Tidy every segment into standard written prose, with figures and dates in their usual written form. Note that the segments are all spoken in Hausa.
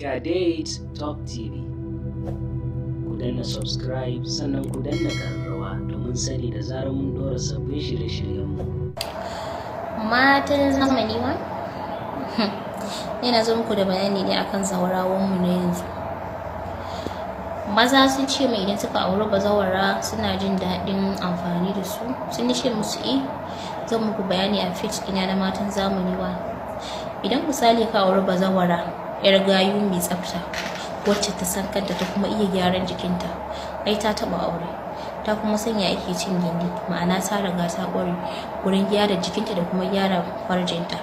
Kadate Top TV. Ku danna subscribe sannan ku danna ƙararrawa domin sani da zarar mun ɗora sabbin shirye-shiryenmu. Matan zamani ma? Yana zo muku da bayani ne akan zawarawanmu na yanzu. Maza sun ce mai idan suka auri bazawara suna jin daɗin amfani da su. Sun ce musu zan muku bayani a fit ina na matan zamani wa. Idan misali ka auri bazawara yar gayu mai tsafta wacce ta san kanta ta kuma iya gyaran jikinta, ai ta taɓa aure, ta kuma sanya ake cin gindi, ma'ana ta riga ta ƙware wurin gyara jikinta da kuma gyara farjinta,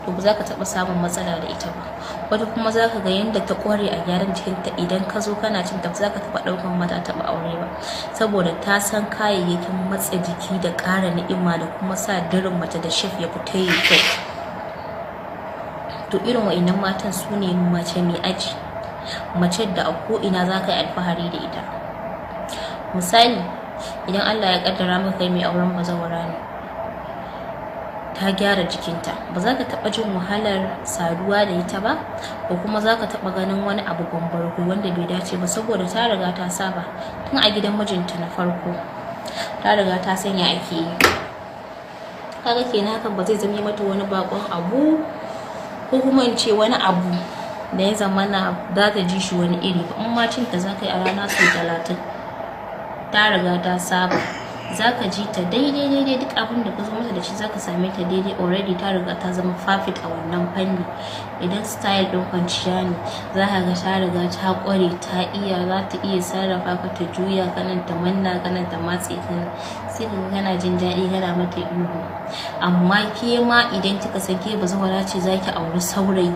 to ba za ka taɓa samun matsala da ita ba. Wata kuma za ka ga yadda ta ƙware a gyaran jikinta, idan ka zo kana cin ta za ka taɓa ɗaukan mata taɓa aure ba, saboda ta san kayayyakin matsa jiki da ƙara ni'ima da kuma sa dirin mace da shef ya fita yi kyau. To irin wa'innan matan su ne mace mai aji, mace da a ko'ina za ka yi alfahari da ita. Misali, idan Allah ya kaddara maka kai mai auren bazawara ne, ta gyara jikinta, ba za ka taɓa jin wahalar saduwa da ita ba, ko kuma za ka taɓa ganin wani abu bambarko wanda bai dace ba, saboda ta riga ta saba tun a gidan mijinta na farko, ta riga ta sanya ake yi. Kaga kenan hakan ba zai zama mata wani bakon abu ko kuma in ce wani abu da ya zamana za ta ji shi wani iri ba. In ma cinta za ka yi a rana sau 30, ta riga ta saba, za ka ji ta daidai duk abin da ka zo mata da shi za ka same ta daidai, already ta riga ta zama perfect a wannan fanni. Idan style ɗin kwanciya ne, za ka ga ta riga ta ƙware, ta iya, za ta iya sarrafa ka, ta juya kanan, ta manna kanan, ta matse kanan, sai ka ga kana jin daɗi kana mata ihu. Amma ke ma idan kika san ke bazawara ce za ki auri saurayi,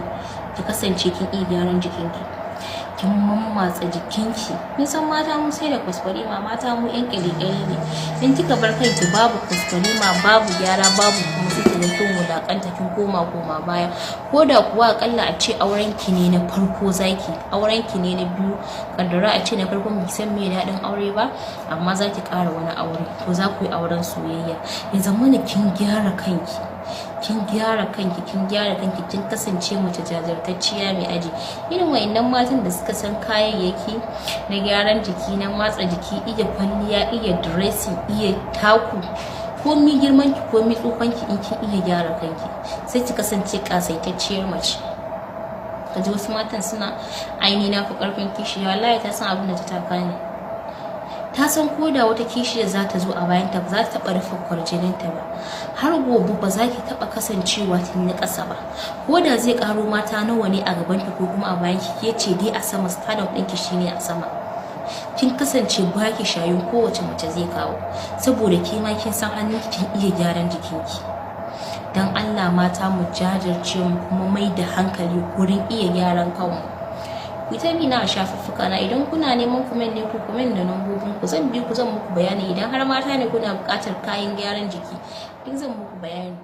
ki kasance kin iya gyaran jikinki, kin mammatsa jikinki. Nisan mata mu sai da kwaskwarima, mata mu yan ƙyale-ƙyale ne. In kika bar kanki babu kwaskwarima, babu gyara, babu kuma sai ki kin wulaƙanta, kin koma baya. Ko da kuwa akalla a ce auren ki ne na farko zaki, auren ki ne na biyu, kaddara a ce na farko ba ki san me daɗin aure ba, amma za ki ƙara wani aure, to za ku yi auren soyayya. Ya zamana kin gyara kanki, kin gyara kanki, kin kasance mace jajirtacciya mai aji. Irin wayannan matan da suka san kayayyaki na gyaran jiki, na matsa jiki, iya kwalliya, iya dressing, iya taku, komi girman ki komi tsufan ki, in kin iya gyara kanki sai ki kasance kasaitacciyar mace. Kaji wasu matan suna aini na fi karfin kishiya, wallahi ta san abin da ta taka ne, ta san ko da wata kishiyar za ta zo a bayanta ba za ta taɓa rufe kwarjininta ba, har gobe ba za ki taɓa kasancewa tun na ƙasa ba. Ko da zai ƙaro mata nawa ne a gabanta ko kuma a bayan ki, ke ce dai a sama, stardom ɗinki shine a sama. Kin kasance ba ki shayin kowace mace zai kawo, saboda ke ma kin san hannunki, kin iya gyaran jikinki. Dan Allah mata mu jajirce mu kuma mai da hankali wurin iya gyaran kanmu. Ku ta bi na shafuffuka na, idan kuna neman comment ne ku comment da lambobin ku, zan bi ku, zan muku bayani. Idan har mata ne kuna buƙatar kayan gyaran jiki, duk zan muku bayani.